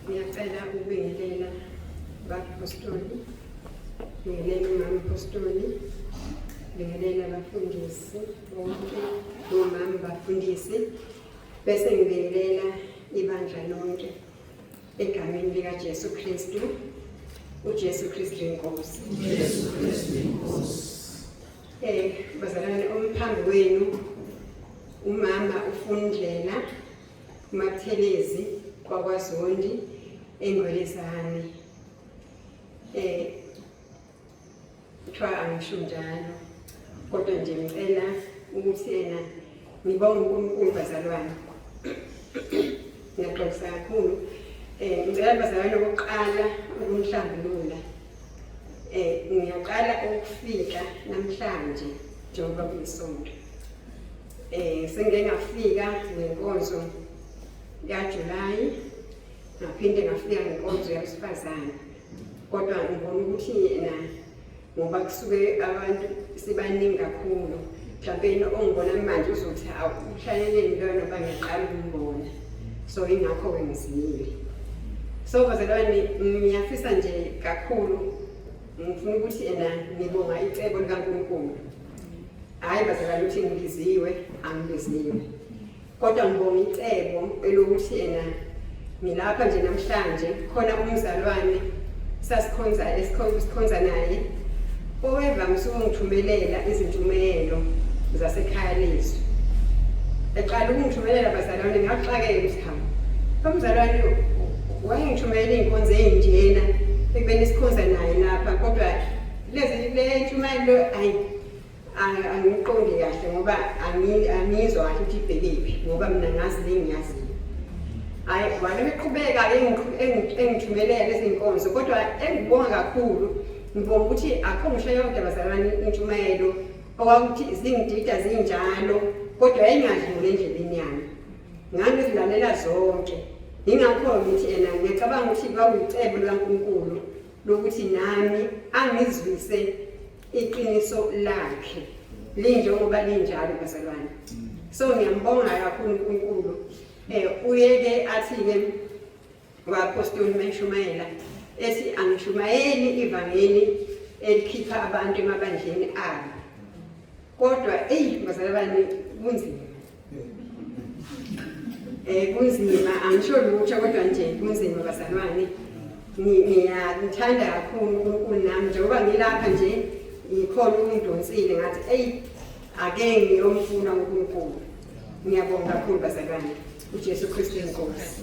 Ngiyacela ukubingelela abapostoli, bingelela umama apostoli, bingelela abafundisi bonke, omama bafundisi, bese ngibingelela ibandla lonke egameni likaJesu Kristu. uJesu Kristu inkosi. Jesu Kristu inkosi. Bazalwane, umphambi wenu umama uFundlela uMathelezi kwaKwaZondi eNgwelezane. Kuthiwa angisho njalo, kodwa nje ngicela ukuthi yena ngibonge uNkulunkulu bazalwane. Ngiyaxolisa kakhulu. Ngicela bazalwane okokuqala ukumhlambulula. Ngiyaqala ukufika namhlanje njengoba kuyisonto. Sengike ngafika ngenkonzo kaJulayi, ngaphinde ngafika ngenkonzo yabesifazane. Kodwa ngibona ukuthi yena ngoba kusuke abantu sibaningi kakhulu, mhlawumbe ongibona manje uzothi awuhlaleleni lona ngoba ngiyaqala ukumbona. So ingakho ngiziyile. So bazalwane, ngiyafisa nje kakhulu, ngifuna ukuthi yena ngibonga icebo likaNkulunkulu. Hayi bazalwane ukuthi ngibiziwe, angibiziwe. Kodwa ngibonga icebo elokuthi yena ngilapha nje namhlanje khona umzalwane sikhonza naye owevamisa ukungithumelela izintshumayelo zasekhaya lethu. Eqala ukungithumelela bazalwane, ngaxakeka ukuthi hawu, umzalwane wayengithumelela iy'nkonzo ey'njena ekubeni sikhonza naye lapha, kodwa le ntshumayelo angiqondi kahle ngoba angizwa kahle ukuthi ibhekephi ngoba mina ngazi le ngiyaziyo. Hayi, wale beqhubeka engithumelela izinkonzo, kodwa engibonga kakhulu ngibonga ukuthi akho ngisho yonke bazalwane intshumayelo okwakuthi zingidida zinjalo, kodwa yayingadluli endleleni yami. Ngangizilalela zonke. Ingakho ngithi yena ngiyacabanga ukuthi kwakuyicebo likaNkulunkulu lokuthi nami angizwise iqiniso lakhe linjengoba linjalo bazalwane. So ngiyambonga kakhulu uNkulunkulu. Uyeke athi-ke uapostoli Meshumayela ethi angishumayeli ivangeli elikhipha abantu emabandleni abo. Kodwa bazalwane kunzima. Kunzima, angisho lutho kodwa nje kunzima bazalwane. Ngiyamthanda kakhulu uNkulunkulu nami njengoba ngilapha nje ngikhona ungidonsile ngathi ake ngiyomfuna uNkulunkulu. Ngiyabonga kakhulu bazalwane. uJesu Kristu inkosi.